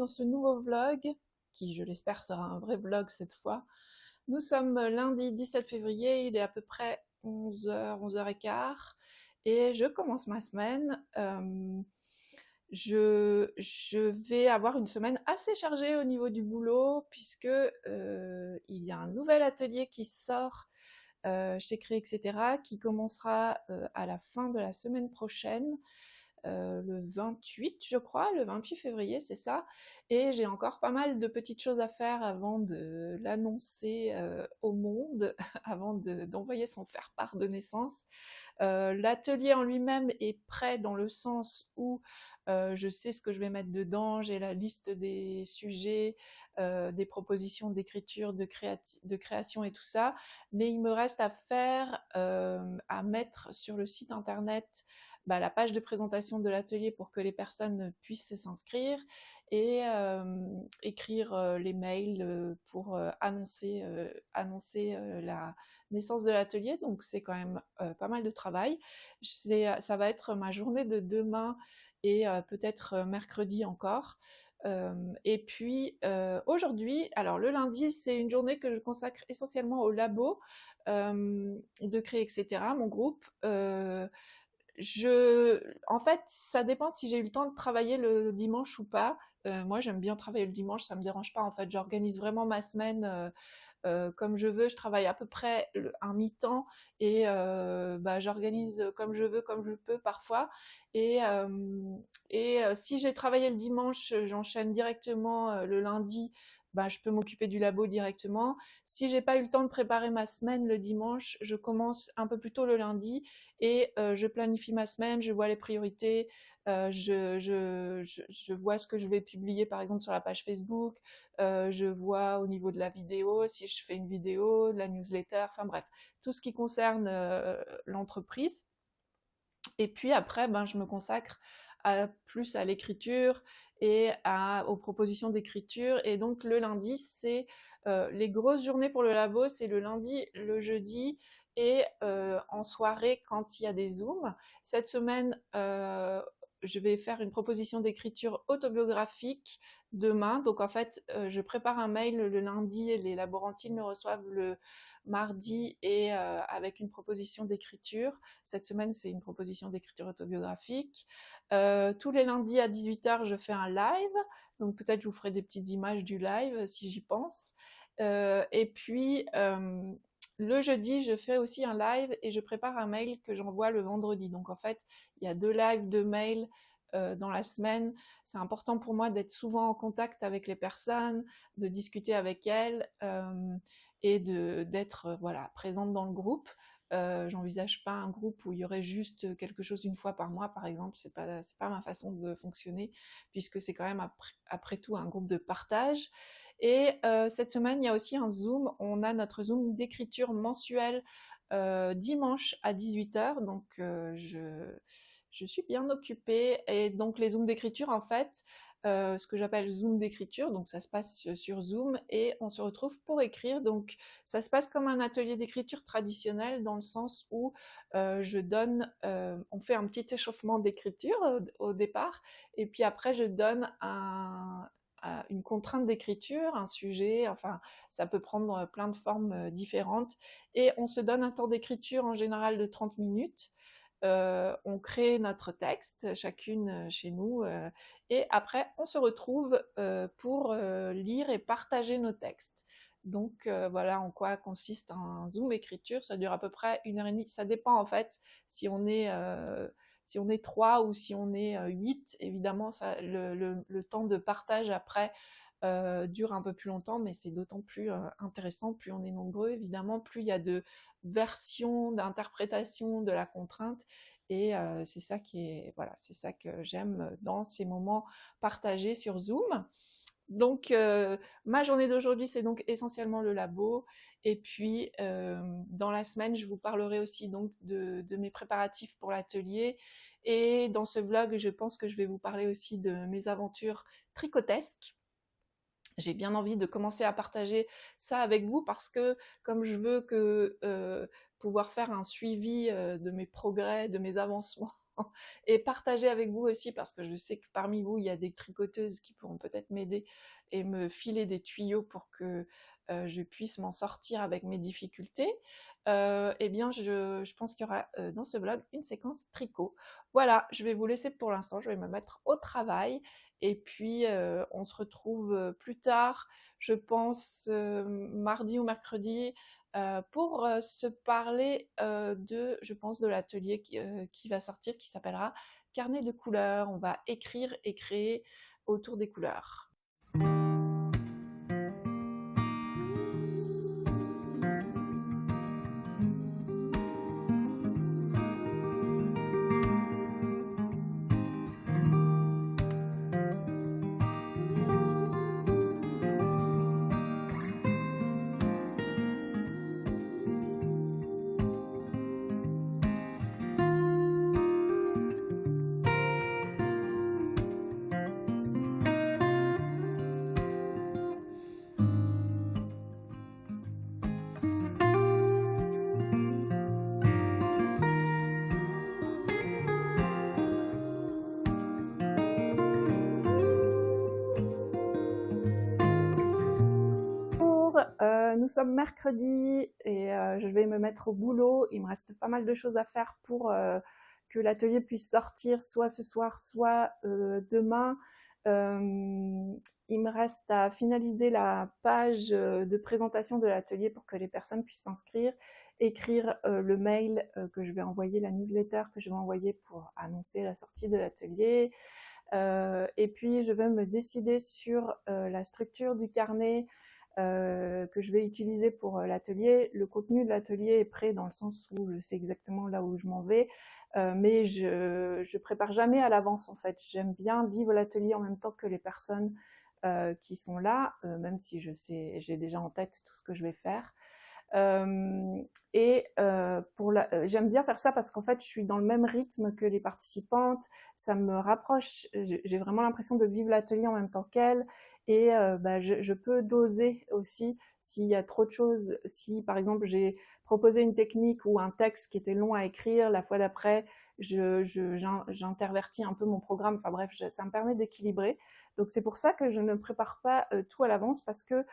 dans ce nouveau vlog, qui je l'espère sera un vrai vlog cette fois. Nous sommes lundi 17 février, il est à peu près 11h, 11h15 et je commence ma semaine. Je vais avoir une semaine assez chargée au niveau du boulot puisque il y a un nouvel atelier qui sort chez Cré, etc., qui commencera à la fin de la semaine prochaine, le 28, je crois, le 28 février, c'est ça. Et j'ai encore pas mal de petites choses à faire avant de l'annoncer au monde, avant d'envoyer son faire-part de naissance. L'atelier en lui-même est prêt dans le sens où je sais ce que je vais mettre dedans, j'ai la liste des sujets, des propositions d'écriture, de création et tout ça, mais il me reste à faire, à mettre sur le site internet la page de présentation de l'atelier pour que les personnes puissent s'inscrire et écrire les mails pour annoncer la naissance de l'atelier. Donc c'est quand même pas mal de travail. Ça va être ma journée de demain et peut-être mercredi encore. Et puis aujourd'hui, alors le lundi, c'est une journée que je consacre essentiellement au labo de Créer, etc., mon groupe. En fait, ça dépend si j'ai eu le temps de travailler le dimanche ou pas. Moi, j'aime bien travailler le dimanche, ça me dérange pas. En fait, j'organise vraiment ma semaine comme je veux. Je travaille à peu près un mi-temps et j'organise comme je veux, comme je peux parfois. Et, euh, si j'ai travaillé le dimanche, j'enchaîne directement le lundi. Je peux m'occuper du labo directement. Si j'ai pas eu le temps de préparer ma semaine le dimanche, je commence un peu plus tôt le lundi et je planifie ma semaine, je vois les priorités, je vois ce que je vais publier par exemple sur la page Facebook, je vois au niveau de la vidéo, si je fais une vidéo, de la newsletter, enfin bref, tout ce qui concerne l'entreprise. Et puis après, je me consacre plus à l'écriture et aux propositions d'écriture. Et donc le lundi, c'est les grosses journées pour le labo, c'est le lundi, le jeudi et en soirée quand il y a des zooms. Cette semaine, je vais faire une proposition d'écriture autobiographique demain. Donc en fait, je prépare un mail le lundi et les laborantines me reçoivent le mardi et avec une proposition d'écriture. Cette semaine, c'est une proposition d'écriture autobiographique. Tous les lundis à 18h, je fais un live. Donc peut-être je vous ferai des petites images du live si j'y pense. Et puis le jeudi, je fais aussi un live et je prépare un mail que j'envoie le vendredi. Donc en fait, il y a 2 lives, 2 mails dans la semaine. C'est important pour moi d'être souvent en contact avec les personnes, de discuter avec elles et d'être voilà, présente dans le groupe. J'envisage pas un groupe où il y aurait juste quelque chose une fois par mois, par exemple. C'est pas ma façon de fonctionner, puisque c'est quand même après tout un groupe de partage. Et cette semaine, il y a aussi un Zoom. On a notre Zoom d'écriture mensuel dimanche à 18h. Donc je suis bien occupée. Et donc les Zooms d'écriture, en fait, ce que j'appelle Zoom d'écriture, donc ça se passe sur Zoom et on se retrouve pour écrire. Donc ça se passe comme un atelier d'écriture traditionnel dans le sens où on fait un petit échauffement d'écriture au départ et puis après je donne une contrainte d'écriture, un sujet, enfin ça peut prendre plein de formes différentes et on se donne un temps d'écriture en général de 30 minutes. On crée notre texte, chacune chez nous, et après on se retrouve pour lire et partager nos textes. Donc voilà en quoi consiste un Zoom écriture, ça dure à peu près 1h30, ça dépend en fait si on est 3 ou si on est 8, évidemment ça, le temps de partage après dure un peu plus longtemps, mais c'est d'autant plus intéressant, plus on est nombreux, évidemment, plus il y a de versions, d'interprétations de la contrainte, et c'est ça voilà, c'est ça que j'aime dans ces moments partagés sur Zoom. Donc, ma journée d'aujourd'hui, c'est donc essentiellement le labo. Et puis, dans la semaine, je vous parlerai aussi donc de mes préparatifs pour l'atelier. Et dans ce vlog, je pense que je vais vous parler aussi de mes aventures tricotesques. J'ai bien envie de commencer à partager ça avec vous parce que comme je veux que pouvoir faire un suivi de mes progrès, de mes avancements et partager avec vous aussi parce que je sais que parmi vous, il y a des tricoteuses qui pourront peut-être m'aider et me filer des tuyaux pour que je puisse m'en sortir avec mes difficultés. Eh bien, je pense qu'il y aura dans ce vlog une séquence tricot. Voilà, je vais vous laisser pour l'instant, je vais me mettre au travail et puis on se retrouve plus tard, je pense mardi ou mercredi, pour se parler je pense, de l'atelier qui va sortir, qui s'appellera Carnet de couleurs. On va écrire et créer autour des couleurs. Nous sommes mercredi et je vais me mettre au boulot. Il me reste pas mal de choses à faire pour que l'atelier puisse sortir soit ce soir, soit demain. Il me reste à finaliser la page de présentation de l'atelier pour que les personnes puissent s'inscrire, écrire le mail que je vais envoyer, la newsletter que je vais envoyer pour annoncer la sortie de l'atelier. Et puis je vais me décider sur la structure du carnet que je vais utiliser pour l'atelier. Le contenu de l'atelier est prêt dans le sens où je sais exactement là où je m'en vais, mais je prépare jamais à l'avance en fait. J'aime bien vivre l'atelier en même temps que les personnes qui sont là, même si j'ai déjà en tête tout ce que je vais faire. J'aime bien faire ça parce qu'en fait je suis dans le même rythme que les participantes, ça me rapproche, j'ai vraiment l'impression de vivre l'atelier en même temps qu'elles et je peux doser aussi s'il y a trop de choses. Si par exemple j'ai proposé une technique ou un texte qui était long à écrire, la fois d'après j'intervertis un peu mon programme, enfin bref, ça me permet d'équilibrer. Donc c'est pour ça que je ne prépare pas tout à l'avance parce que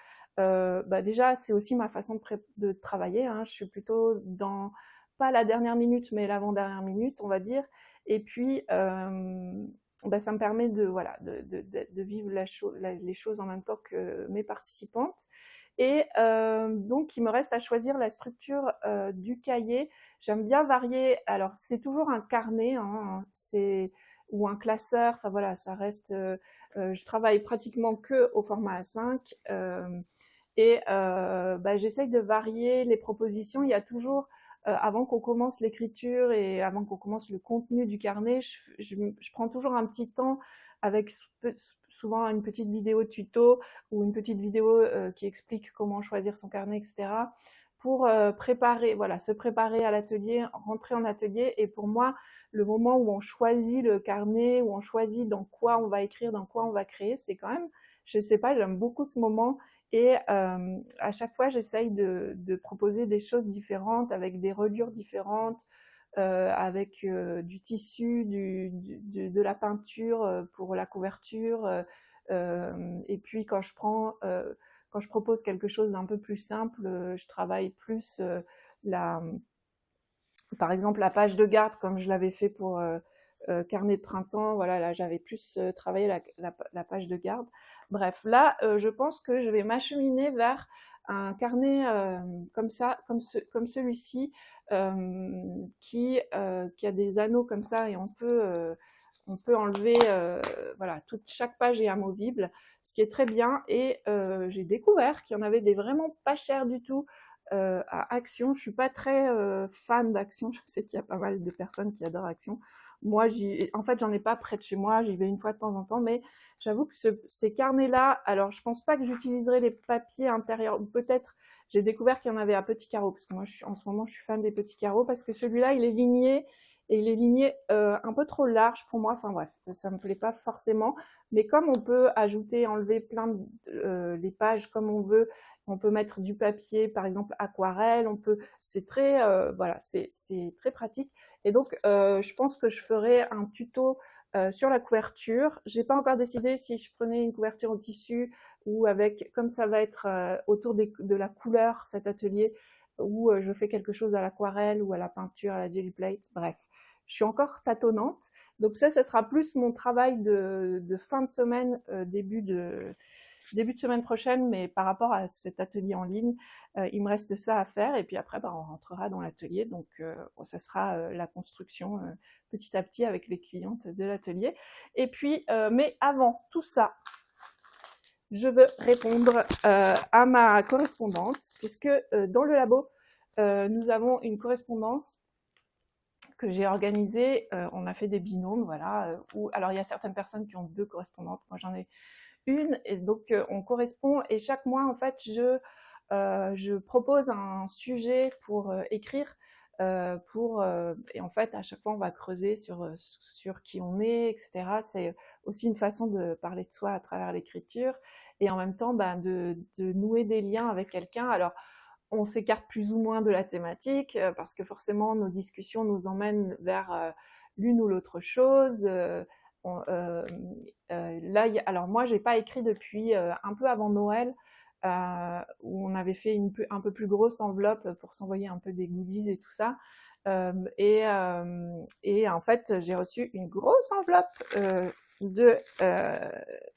déjà c'est aussi ma façon de travailler, hein. Je suis plutôt dans pas la dernière minute mais l'avant-dernière minute on va dire, et puis ça me permet de vivre les choses en même temps que mes participantes. Et donc il me reste à choisir la structure du cahier. J'aime bien varier, alors c'est toujours un carnet, hein, ou un classeur, enfin voilà, ça reste, je travaille pratiquement que au format A5 et j'essaye de varier les propositions. Il y a toujours, avant qu'on commence l'écriture et avant qu'on commence le contenu du carnet, je prends toujours un petit temps avec souvent une petite vidéo tuto ou une petite vidéo qui explique comment choisir son carnet, etc. pour se préparer à l'atelier, rentrer en atelier. Et pour moi, le moment où on choisit le carnet, où on choisit dans quoi on va écrire, dans quoi on va créer, c'est quand même, je sais pas, j'aime beaucoup ce moment. Et à chaque fois, j'essaye de proposer des choses différentes, avec des reliures différentes, avec du tissu, de la peinture pour la couverture. Et puis quand je propose quelque chose d'un peu plus simple, je travaille plus par exemple la page de garde comme je l'avais fait pour carnet de printemps. Voilà, là j'avais plus travaillé la page de garde. Bref, là je pense que je vais m'acheminer vers un carnet comme ça, comme celui-ci, qui a des anneaux comme ça, et on peut enlever, voilà, chaque page est amovible, ce qui est très bien. Et j'ai découvert qu'il y en avait des vraiment pas chers du tout à Action. Je suis pas très fan d'Action, je sais qu'il y a pas mal de personnes qui adorent Action. Moi, en fait, j'en ai pas près de chez moi, j'y vais une fois de temps en temps, mais j'avoue que ces carnets-là, alors je pense pas que j'utiliserai les papiers intérieurs, ou peut-être j'ai découvert qu'il y en avait à petits carreaux, parce que moi, en ce moment, je suis fan des petits carreaux, parce que celui-là, il est ligné, et les lignées un peu trop larges pour moi. Enfin bref, ça me plaît pas forcément. Mais comme on peut ajouter, enlever plein de les pages comme on veut, on peut mettre du papier, par exemple aquarelle. C'est très voilà, c'est très pratique. Et donc je pense que je ferai un tuto sur la couverture. J'ai pas encore décidé si je prenais une couverture en tissu ou avec, comme ça va être autour de la couleur cet atelier, ou je fais quelque chose à l'aquarelle ou à la peinture, à la jelly plate, bref. Je suis encore tâtonnante. Donc ça sera plus mon travail de fin de semaine, début de semaine prochaine, mais par rapport à cet atelier en ligne, il me reste ça à faire et puis après, on rentrera dans l'atelier. Donc, ça sera la construction petit à petit avec les clientes de l'atelier. Et puis, mais avant tout ça, je veux répondre à ma correspondante, puisque dans le labo, nous avons une correspondance que j'ai organisée. On a fait des binômes, voilà. Alors, il y a certaines personnes qui ont 2 correspondantes. Moi, j'en ai une, et donc on correspond. Et chaque mois, en fait, je propose un sujet pour écrire. Et en fait, à chaque fois, on va creuser sur qui on est, etc. C'est aussi une façon de parler de soi à travers l'écriture et en même temps de nouer des liens avec quelqu'un. Alors, on s'écarte plus ou moins de la thématique parce que forcément, nos discussions nous emmènent vers l'une ou l'autre chose. On, là, alors moi, j'ai pas écrit depuis un peu avant Noël, où on avait fait un peu plus grosse enveloppe pour s'envoyer un peu des goodies et tout ça. Et en fait, j'ai reçu une grosse enveloppe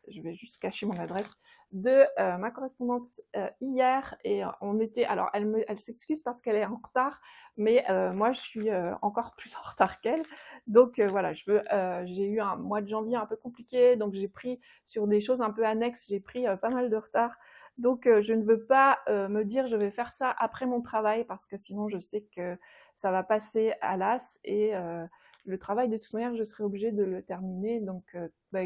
je vais juste cacher mon adresse, de ma correspondante hier. Et alors elle s'excuse parce qu'elle est en retard, mais moi je suis encore plus en retard qu'elle. Donc voilà, j'ai eu un mois de janvier un peu compliqué, donc j'ai pris sur des choses un peu annexes, j'ai pris pas mal de retard. Donc je ne veux pas me dire je vais faire ça après mon travail parce que sinon je sais que ça va passer à l'as et le travail de toute manière je serai obligée de le terminer. Donc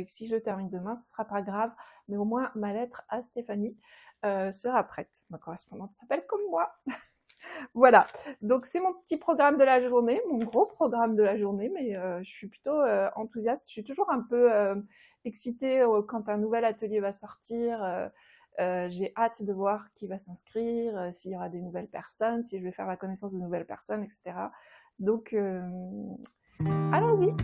si je le termine demain, ce sera pas grave, mais au moins ma lettre à Stéphanie sera prête. Ma correspondante s'appelle comme moi. Voilà, donc c'est mon petit programme de la journée, mon gros programme de la journée, mais je suis plutôt enthousiaste. Je suis toujours un peu excitée quand un nouvel atelier va sortir. J'ai hâte de voir qui va s'inscrire, s'il y aura des nouvelles personnes, si je vais faire la connaissance de nouvelles personnes, etc. Donc, allons-y.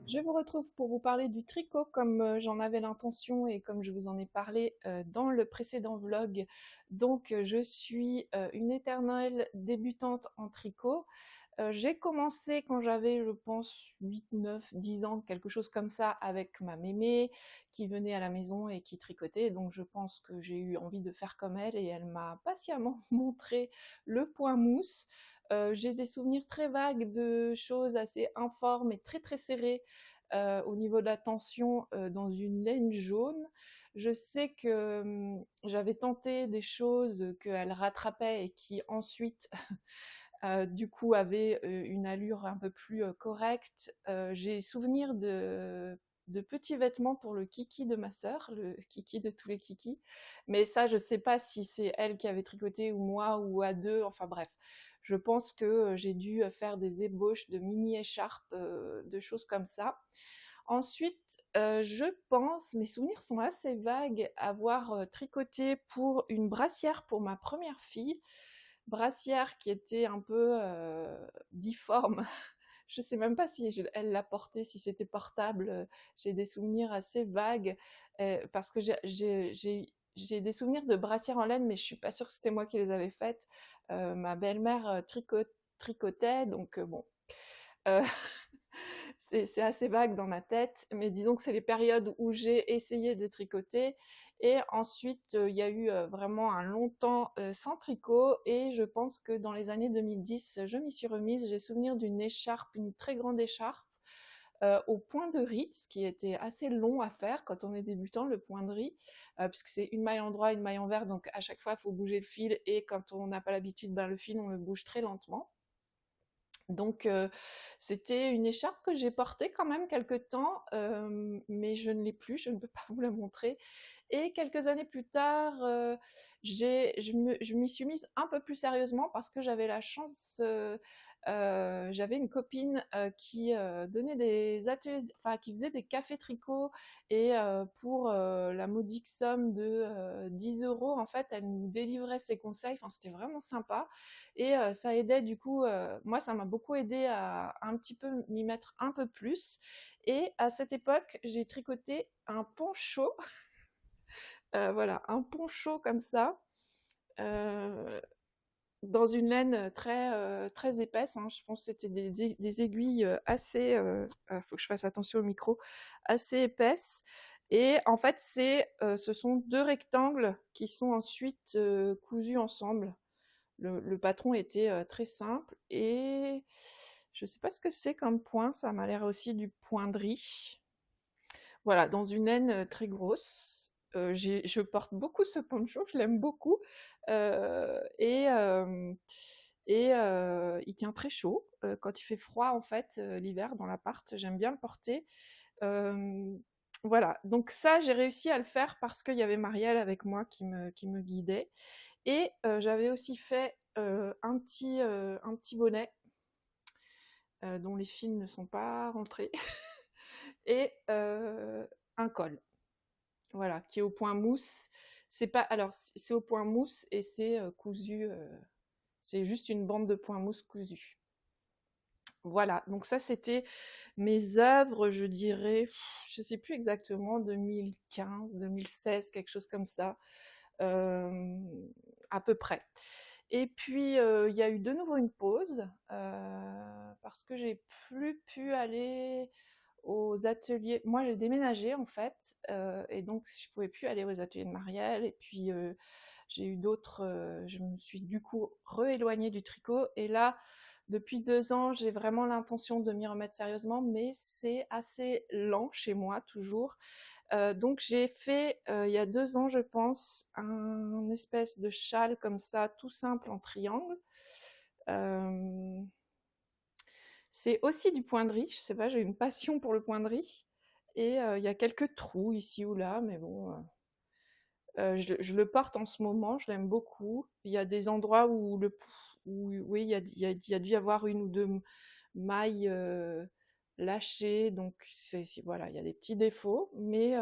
Je vous retrouve pour vous parler du tricot comme j'en avais l'intention et comme je vous en ai parlé dans le précédent vlog. Donc je suis une éternelle débutante en tricot. J'ai commencé quand j'avais, je pense, 8, 9, 10 ans, quelque chose comme ça, avec ma mémé qui venait à la maison et qui tricotait. Donc je pense que j'ai eu envie de faire comme elle et elle m'a patiemment montré le point mousse. J'ai des souvenirs très vagues de choses assez informes et très très serrées au niveau de la tension dans une laine jaune. Je sais que j'avais tenté des choses qu'elle rattrapait et qui ensuite, du coup, avaient une allure un peu plus correcte. J'ai souvenir de petits vêtements pour le kiki de ma sœur, le kiki de tous les kikis. Mais ça, je sais pas si c'est elle qui avait tricoté ou moi ou à deux. Enfin bref, je pense que j'ai dû faire des ébauches de mini écharpes, de choses comme ça. Ensuite, je pense, mes souvenirs sont assez vagues, avoir tricoté pour une brassière pour ma première fille. Brassière qui était un peu difforme. Je sais même pas si elle l'a portée, si c'était portable. J'ai des souvenirs assez vagues parce que j'ai des souvenirs de brassières en laine, mais je suis pas sûre que c'était moi qui les avais faites. Ma belle-mère tricotait, donc bon. Euh, c'est assez vague dans ma tête, mais disons que c'est les périodes où j'ai essayé de tricoter. Et ensuite, il y a eu vraiment un long temps sans tricot. Et je pense que dans les années 2010, je m'y suis remise. J'ai souvenir d'une écharpe, une très grande écharpe, au point de riz, ce qui était assez long à faire quand on est débutant, le point de riz, puisque c'est une maille en droit, une maille en vert, donc à chaque fois, il faut bouger le fil. Et quand on n'a pas l'habitude, ben, le fil, on le bouge très lentement. Donc, c'était une écharpe que j'ai portée quand même quelque temps, mais je ne l'ai plus, je ne peux pas vous la montrer. Et quelques années plus tard, je m'y suis mise un peu plus sérieusement parce que j'avais la chance, j'avais une copine qui donnait des ateliers, enfin qui faisait des cafés tricot et pour la modique somme de 10 euros, en fait, elle nous délivrait ses conseils. Enfin, c'était vraiment sympa. Et ça aidait du coup, moi ça m'a beaucoup aidé à un petit peu m'y mettre un peu plus. Et à cette époque, j'ai tricoté un poncho, voilà, un poncho comme ça, euh, dans une laine très épaisse, hein. Je pense que c'était des aiguilles assez, faut que je fasse attention au micro, assez épaisses. Et en fait, ce sont deux rectangles qui sont ensuite cousus ensemble. Le patron était très simple et je ne sais pas ce que c'est comme point, ça m'a l'air aussi du point de riz. Voilà, dans une laine très grosse. Je porte beaucoup ce poncho, je l'aime beaucoup. Et il tient très chaud. Quand il fait froid, en fait, l'hiver dans l'appart, j'aime bien le porter. Euh, voilà, donc ça, j'ai réussi à le faire parce qu'il y avait Marielle avec moi qui me guidait. Et j'avais aussi fait un petit bonnet dont les fils ne sont pas rentrés et un col, voilà, qui est au point mousse. C'est pas, alors c'est au point mousse et c'est cousu. C'est juste une bande de point mousse cousue. Voilà, donc ça c'était mes œuvres, je dirais, je sais plus exactement, 2015, 2016, quelque chose comme ça, euh, à peu près. Et puis, il y a eu de nouveau une pause parce que j'ai plus pu aller aux ateliers. Moi, j'ai déménagé en fait, et donc je pouvais plus aller aux ateliers de Marielle. Et puis, j'ai eu d'autres. Je me suis du coup rééloignée du tricot. Et là, depuis 2 ans, j'ai vraiment l'intention de m'y remettre sérieusement, mais c'est assez lent chez moi toujours. Donc j'ai fait il y a 2 ans, je pense, un espèce de châle comme ça, tout simple en triangle. Euh, c'est aussi du point de riz, je sais pas, j'ai une passion pour le point de riz. Et il y a quelques trous ici ou là, mais bon, je le porte en ce moment, je l'aime beaucoup. Il y a des endroits où oui, il y a dû y avoir une ou deux mailles lâchées, donc voilà, il y a des petits défauts, mais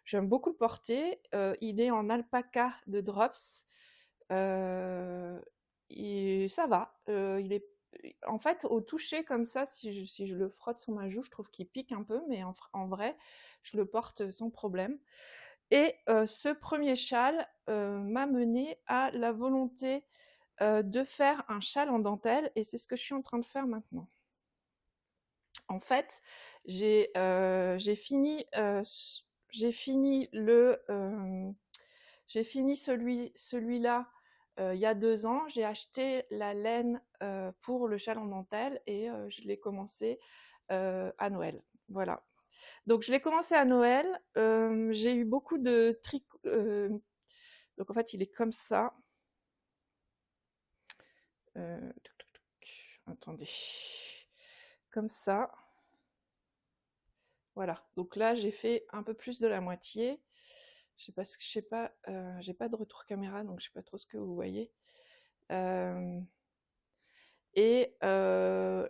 j'aime beaucoup le porter. Il est en alpaca de Drops. Euh, et ça va. En fait, au toucher comme ça, si je le frotte sur ma joue, je trouve qu'il pique un peu, mais en vrai, je le porte sans problème. Et ce premier châle m'a mené à la volonté de faire un châle en dentelle, et c'est ce que je suis en train de faire maintenant. En fait, j'ai fini, j'ai fini celui-là il y a 2 ans. J'ai acheté la laine pour le châle en dentelle et je l'ai commencé à Noël. Voilà. Donc je l'ai commencé à Noël. J'ai eu beaucoup de tricot. Donc en fait, il est comme ça. Touc, touc, touc. Attendez. Comme ça. Voilà. Donc là, j'ai fait un peu plus de la moitié. J'ai pas de retour caméra, donc je sais pas trop ce que vous voyez. Euh,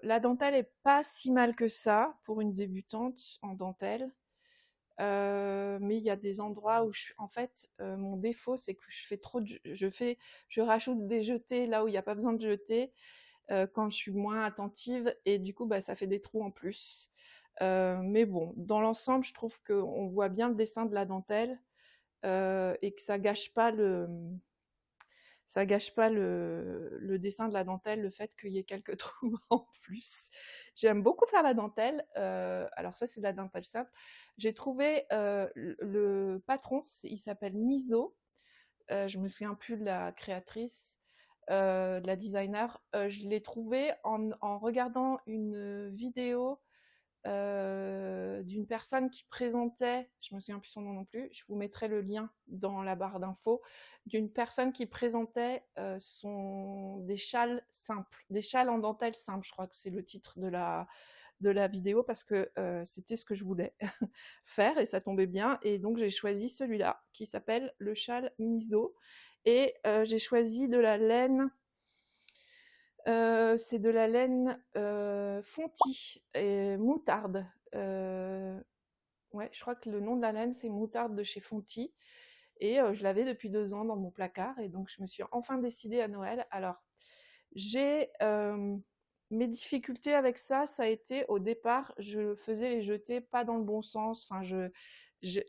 la dentelle est pas si mal que ça pour une débutante en dentelle. Mais il y a des endroits où en fait, mon défaut, c'est que je fais trop je rajoute des jetés là où il n'y a pas besoin de jeter, quand je suis moins attentive, et du coup, bah, ça fait des trous en plus. Mais bon, dans l'ensemble, je trouve qu'on voit bien le dessin de la dentelle, et que ça gâche pas le dessin de la dentelle, le fait qu'il y ait quelques trous en plus. J'aime beaucoup faire la dentelle. Alors ça, c'est de la dentelle simple. J'ai trouvé le patron, il s'appelle Miso. Je me souviens plus de la créatrice, de la designer. Je l'ai trouvé en regardant une vidéo d'une personne qui présentait, je me souviens plus son nom non plus, je vous mettrai le lien dans la barre d'infos, d'une personne qui présentait des châles simples, des châles en dentelle simple, je crois que c'est le titre de la vidéo, parce que c'était ce que je voulais faire et ça tombait bien, et donc j'ai choisi celui-là qui s'appelle le châle Miso, et j'ai choisi de la laine. C'est de la laine Fonti et moutarde. Ouais, je crois que le nom de la laine, c'est moutarde de chez Fonti. Et je l'avais depuis 2 ans dans mon placard. Et donc, je me suis enfin décidée à Noël. Alors, j'ai mes difficultés avec ça, ça a été au départ, je faisais les jetés pas dans le bon sens. Enfin,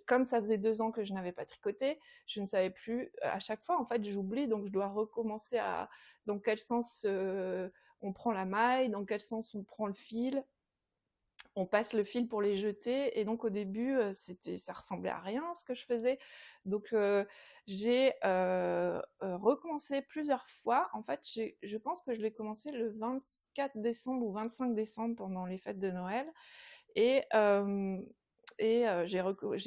comme ça faisait 2 ans que je n'avais pas tricoté, je ne savais plus. À chaque fois, en fait, j'oublie, donc je dois recommencer à dans quel sens on prend la maille, dans quel sens on prend le fil. On passe le fil pour les jeter, et donc au début ça ressemblait à rien ce que je faisais, donc j'ai recommencé plusieurs fois. En fait, je pense que je l'ai commencé le 24 décembre ou 25 décembre pendant les fêtes de Noël, et j'ai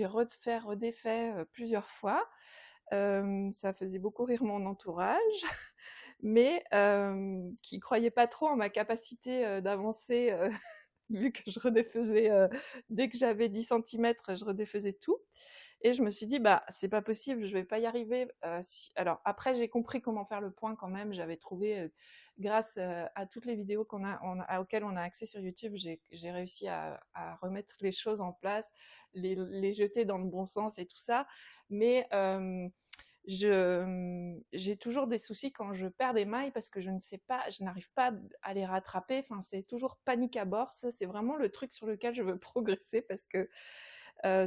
refait redéfait plusieurs fois. Ça faisait beaucoup rire mon entourage, mais qui croyait pas trop en ma capacité d'avancer, vu que je redéfaisais, dès que j'avais 10 centimètres, je redéfaisais tout, et je me suis dit: «Bah, c'est pas possible, je vais pas y arriver». Alors après, j'ai compris comment faire le point quand même. J'avais trouvé, grâce, à toutes les vidéos auxquelles on a accès sur YouTube, j'ai réussi à remettre les choses en place, les jeter dans le bon sens et tout ça. Mais j'ai toujours des soucis quand je perds des mailles, parce que je n'arrive pas à les rattraper. Enfin, c'est toujours panique à bord. Ça, c'est vraiment le truc sur lequel je veux progresser, parce que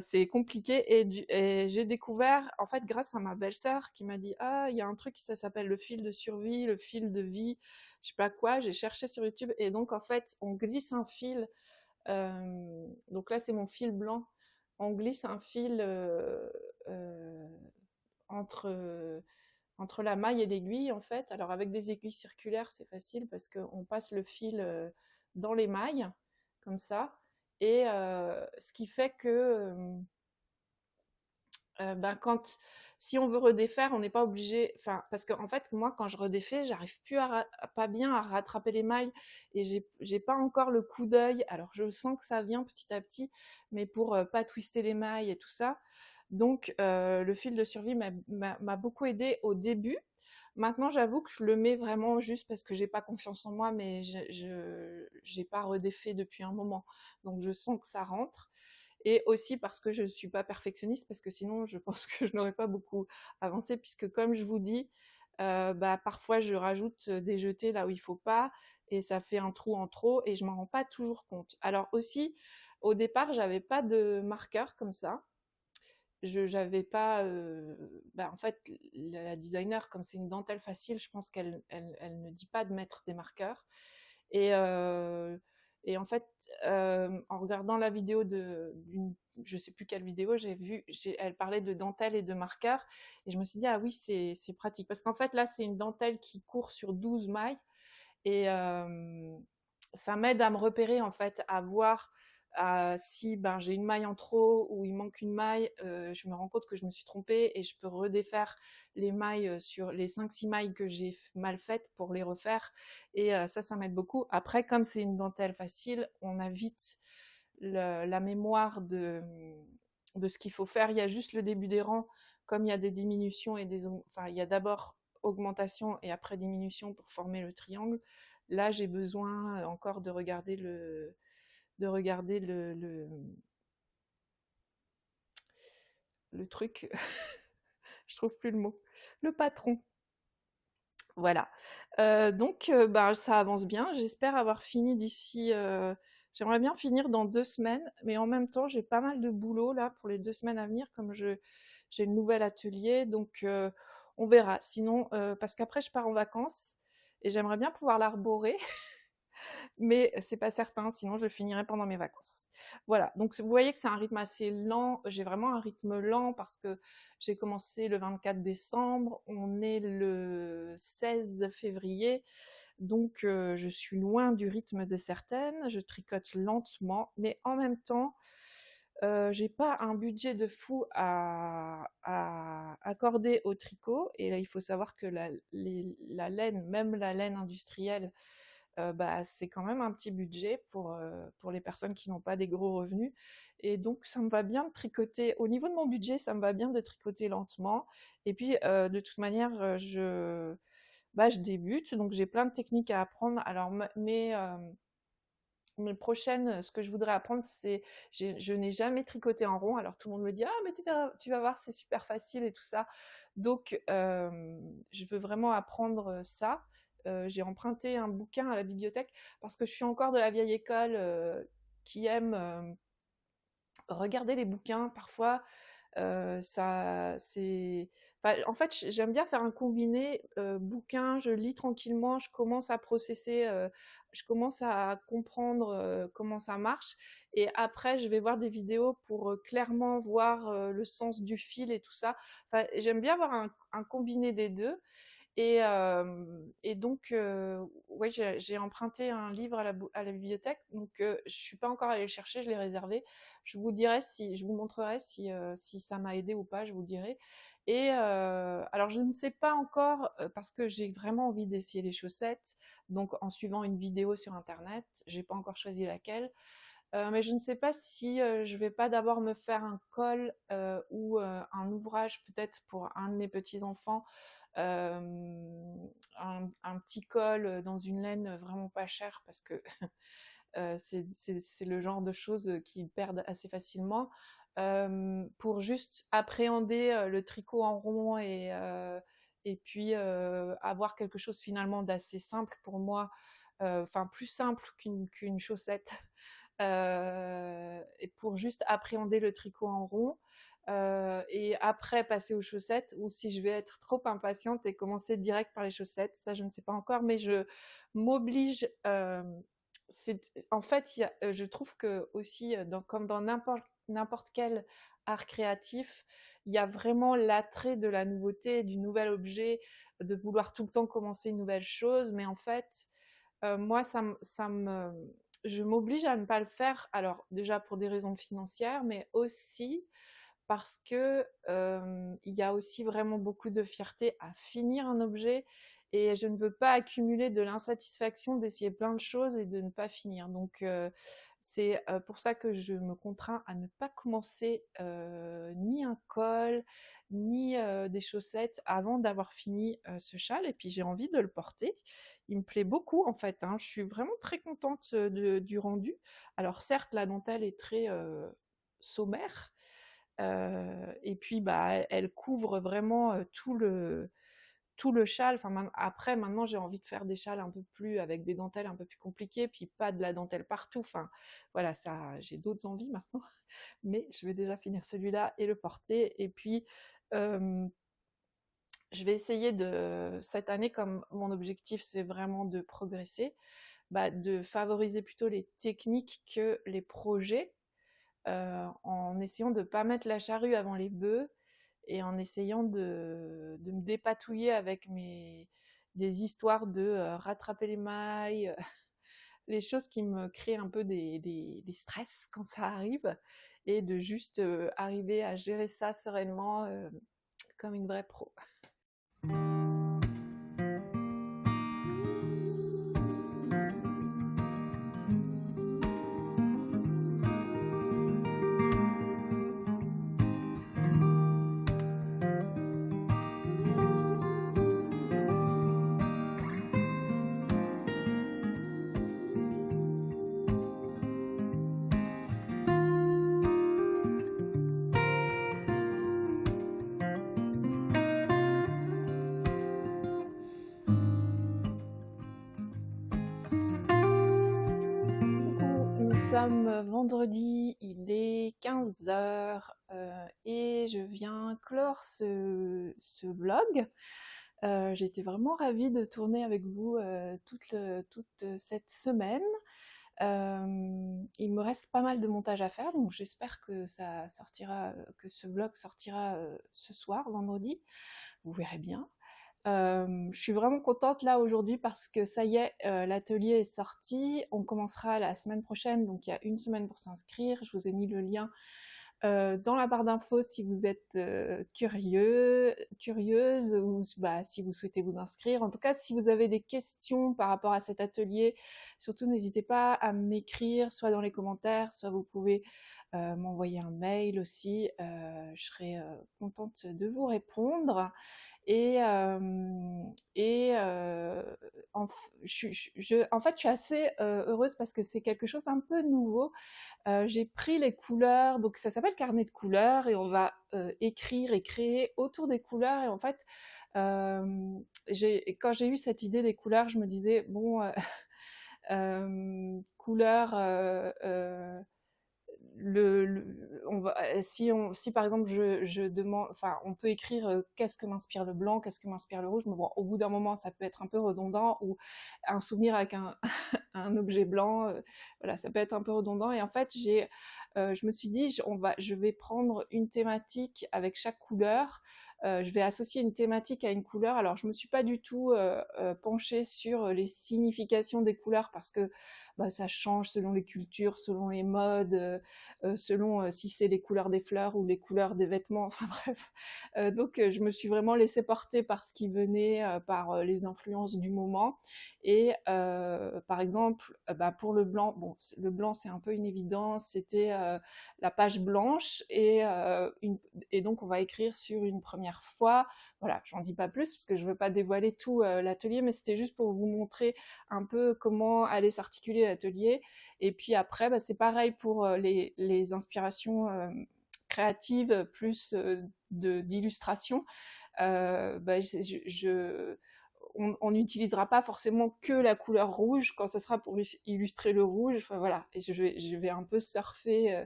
c'est compliqué. Et j'ai découvert, en fait, grâce à ma belle-sœur qui m'a dit: «Ah, il y a un truc, ça s'appelle le fil de survie, le fil de vie, je sais pas quoi». J'ai cherché sur YouTube, et donc en fait, on glisse un fil. Donc là, c'est mon fil blanc. On glisse un fil euh, entre, entre la maille et l'aiguille, en fait. Alors avec des aiguilles circulaires, c'est facile parce qu'on passe le fil dans les mailles, comme ça. Et ce qui fait que si on veut redéfaire, on n'est pas obligé. Enfin, parce qu'en fait, moi, quand je redéfais, j'arrive plus pas bien à rattraper les mailles, et j'ai pas encore le coup d'œil. Alors, je sens que ça vient petit à petit, mais pour pas twister les mailles et tout ça. Donc, le fil de survie m'a beaucoup aidé au début. Maintenant, j'avoue que je le mets vraiment juste parce que j'ai pas confiance en moi, mais j'ai pas redéfait depuis un moment. Donc, je sens que ça rentre. Et aussi parce que je ne suis pas perfectionniste, parce que sinon je pense que je n'aurais pas beaucoup avancé, puisque comme je vous dis, bah, parfois je rajoute des jetés là où il faut pas, et ça fait un trou en trop, et je m'en rends pas toujours compte. Alors aussi, au départ, j'avais pas de marqueur comme ça. J'avais pas, bah, en fait, la designer, comme c'est une dentelle facile, je pense qu'elle ne dit pas de mettre des marqueurs. Et, euh, et en fait, en regardant la vidéo je sais plus quelle vidéo, elle parlait de dentelle et de marqueurs, et je me suis dit: ah oui, c'est pratique, parce qu'en fait là, c'est une dentelle qui court sur 12 mailles, et ça m'aide à me repérer, en fait, à voir Si ben, j'ai une maille en trop ou il manque une maille, je me rends compte que je me suis trompée et je peux redéfaire les mailles sur les 5-6 mailles que j'ai mal faites pour les refaire. Et ça m'aide beaucoup. Après, comme c'est une dentelle facile, on a vite la mémoire de ce qu'il faut faire. Il y a juste le début des rangs, comme il y a des diminutions et enfin, il y a d'abord augmentation et après diminution pour former le triangle. Là, j'ai besoin encore de regarder le truc. Je trouve plus le mot. Le patron. Voilà. Donc, bah, ça avance bien. J'espère avoir fini d'ici. J'aimerais bien finir dans 2 semaines, mais en même temps, j'ai pas mal de boulot là pour les 2 semaines à venir, comme j'ai le nouvel atelier. Donc, on verra. Sinon, parce qu'après, je pars en vacances et j'aimerais bien pouvoir l'arborer, mais c'est pas certain. Sinon, je finirai pendant mes vacances. Voilà. Donc, vous voyez que c'est un rythme assez lent. J'ai vraiment un rythme lent parce que j'ai commencé le 24 décembre. On est le 16 février. Donc, je suis loin du rythme de certaines. Je tricote lentement, mais en même temps, j'ai pas un budget de fou à accorder au tricot. Et là, il faut savoir que la laine, même la laine industrielle, bah, c'est quand même un petit budget pour les personnes qui n'ont pas des gros revenus. Et donc, ça me va bien de tricoter. Au niveau de mon budget, ça me va bien de tricoter lentement. Et puis, de toute manière, bah, je débute, donc j'ai plein de techniques à apprendre. Alors, mes prochaines, ce que je voudrais apprendre, c'est, je n'ai jamais tricoté en rond. Alors tout le monde me dit, ah mais tu vas voir, c'est super facile et tout ça. Donc je veux vraiment apprendre ça. J'ai emprunté un bouquin à la bibliothèque parce que je suis encore de la vieille école qui aime regarder les bouquins. Parfois, ça, c'est. Enfin, en fait, j'aime bien faire un combiné bouquin, je lis tranquillement, je commence à processer, je commence à comprendre comment ça marche, et après, je vais voir des vidéos pour clairement voir le sens du fil et tout ça. Enfin, j'aime bien avoir un combiné des deux. Et donc, ouais, j'ai emprunté un livre à la bibliothèque, donc je suis pas encore allée le chercher, je l'ai réservé. Je vous montrerai si ça m'a aidé ou pas, je vous dirai. Et alors, je ne sais pas encore parce que j'ai vraiment envie d'essayer les chaussettes. Donc, en suivant une vidéo sur internet, j'ai pas encore choisi laquelle. Mais je ne sais pas si je vais pas d'abord me faire un col ou un ouvrage peut-être pour un de mes petits enfants, un petit col dans une laine vraiment pas chère parce que c'est le genre de choses qu'ils perdent assez facilement, pour juste appréhender le tricot en rond et puis avoir quelque chose finalement d'assez simple pour moi, enfin plus simple qu'une chaussette, et pour juste appréhender le tricot en rond. Et après passer aux chaussettes, ou si je vais être trop impatiente et commencer direct par les chaussettes, ça je ne sais pas encore, mais je m'oblige. En fait, je trouve que aussi, comme dans n'importe quel art créatif, il y a vraiment l'attrait de la nouveauté, du nouvel objet, de vouloir tout le temps commencer une nouvelle chose. Mais en fait, moi, je m'oblige à ne pas le faire. Alors déjà pour des raisons financières, mais aussi parce que il y a aussi vraiment beaucoup de fierté à finir un objet, et je ne veux pas accumuler de l'insatisfaction d'essayer plein de choses et de ne pas finir. Donc c'est pour ça que je me contrains à ne pas commencer ni un col ni des chaussettes avant d'avoir fini ce châle. Et puis j'ai envie de le porter. Il me plaît beaucoup en fait, hein. Je suis vraiment très contente du rendu. Alors certes, la dentelle est très sommaire, et puis bah, elle couvre vraiment tout le châle. Enfin, après, maintenant, j'ai envie de faire des châles un peu plus avec des dentelles un peu plus compliquées, puis pas de la dentelle partout. Enfin, voilà, ça, j'ai d'autres envies maintenant, mais je vais déjà finir celui-là et le porter. Et puis, je vais essayer cette année, comme mon objectif, c'est vraiment de progresser, bah, de favoriser plutôt les techniques que les projets, en essayant de ne pas mettre la charrue avant les bœufs et en essayant de me dépatouiller avec des histoires de rattraper les mailles, les choses qui me créent un peu des stress quand ça arrive, et de juste arriver à gérer ça sereinement comme une vraie pro. Coucou, nous sommes vendredi, il est 15h et je viens clore ce vlog. J'étais vraiment ravie de tourner avec vous toute cette semaine. Il me reste pas mal de montage à faire, donc j'espère que ça sortira, que ce vlog sortira ce soir, vendredi. Vous verrez bien. Je suis vraiment contente là aujourd'hui parce que ça y est, l'atelier est sorti. On commencera la semaine prochaine, donc il y a une semaine pour s'inscrire. Je vous ai mis le lien dans la barre d'infos si vous êtes curieuse, ou si vous souhaitez vous inscrire. En tout cas, si vous avez des questions par rapport à cet atelier, surtout n'hésitez pas à m'écrire, soit dans les commentaires, soit vous pouvez m'envoyer un mail aussi. Je serai contente de vous répondre. Et, en fait, je suis assez heureuse parce que c'est quelque chose d'un peu nouveau. J'ai pris les couleurs, donc ça s'appelle carnet de couleurs, et on va écrire et créer autour des couleurs. Et en fait, quand j'ai eu cette idée des couleurs, je me disais, bon, couleurs... si par exemple je demande, enfin, on peut écrire qu'est-ce que m'inspire le blanc, qu'est-ce que m'inspire le rouge, mais bon, au bout d'un moment, ça peut être un peu redondant, ou un souvenir avec un objet blanc, voilà, ça peut être un peu redondant. Et en fait, je me suis dit, je vais prendre une thématique avec chaque couleur. Je vais associer une thématique à une couleur. Alors, je me suis pas du tout penchée sur les significations des couleurs parce que ça change selon les cultures, selon les modes, selon si c'est les couleurs des fleurs ou les couleurs des vêtements, enfin bref. Donc je me suis vraiment laissée porter par ce qui venait, par les influences du moment. Et par exemple, pour le blanc, bon, le blanc c'est un peu une évidence, c'était la page blanche, et donc on va écrire sur une première fois. Voilà, j'en dis pas plus parce que je veux pas dévoiler tout l'atelier, mais c'était juste pour vous montrer un peu comment allait s'articuler l'atelier. Et puis après, c'est pareil pour les inspirations créatives plus d'illustration. On n'utilisera pas forcément que la couleur rouge quand ce sera pour illustrer le rouge. Enfin, voilà, et je vais un peu surfer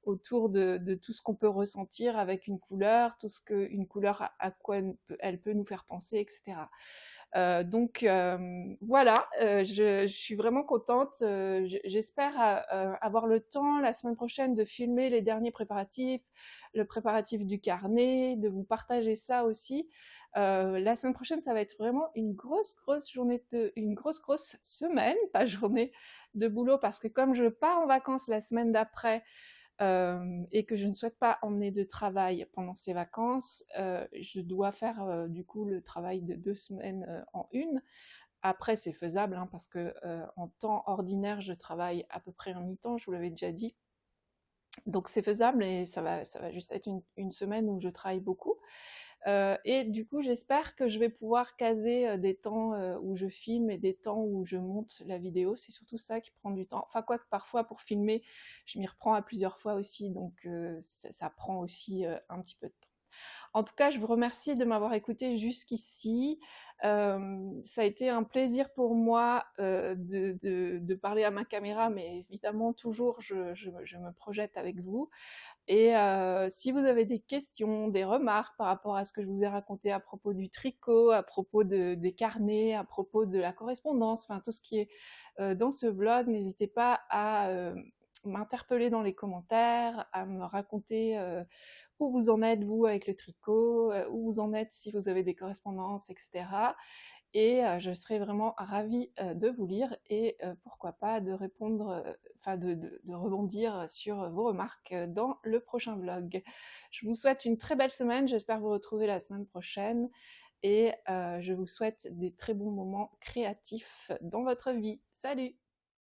autour de tout ce qu'on peut ressentir avec une couleur, tout ce qu'une couleur, à quoi elle peut nous faire penser, etc. Donc voilà, je suis vraiment contente. J'espère avoir le temps la semaine prochaine de filmer les derniers préparatifs, le préparatif du carnet, de vous partager ça aussi. La semaine prochaine, ça va être vraiment une grosse journée, une grosse semaine, pas journée de boulot, parce que comme je pars en vacances la semaine d'après, et que je ne souhaite pas emmener de travail pendant ces vacances, je dois faire du coup le travail de 2 semaines en une. Après, c'est faisable, hein, parce que en temps ordinaire, je travaille à peu près un mi-temps, je vous l'avais déjà dit. Donc c'est faisable, et ça va juste être une semaine où je travaille beaucoup. Et du coup, j'espère que je vais pouvoir caser des temps où je filme et des temps où je monte la vidéo. C'est surtout ça qui prend du temps. Enfin, quoique parfois pour filmer, je m'y reprends à plusieurs fois aussi, donc ça prend aussi un petit peu de temps. En tout cas, je vous remercie de m'avoir écouté jusqu'ici. Ça a été un plaisir pour moi de parler à ma caméra, mais évidemment, toujours, je me projette avec vous. Et si vous avez des questions, des remarques par rapport à ce que je vous ai raconté à propos du tricot, à propos des carnets, à propos de la correspondance, enfin tout ce qui est dans ce vlog, n'hésitez pas à m'interpeller dans les commentaires, à me raconter où vous en êtes vous avec le tricot, où vous en êtes si vous avez des correspondances, etc. et je serai vraiment ravie de vous lire et pourquoi pas de répondre, enfin de rebondir sur vos remarques dans le prochain vlog. Je vous souhaite une très belle semaine, j'espère vous retrouver la semaine prochaine et je vous souhaite des très bons moments créatifs dans votre vie. Salut!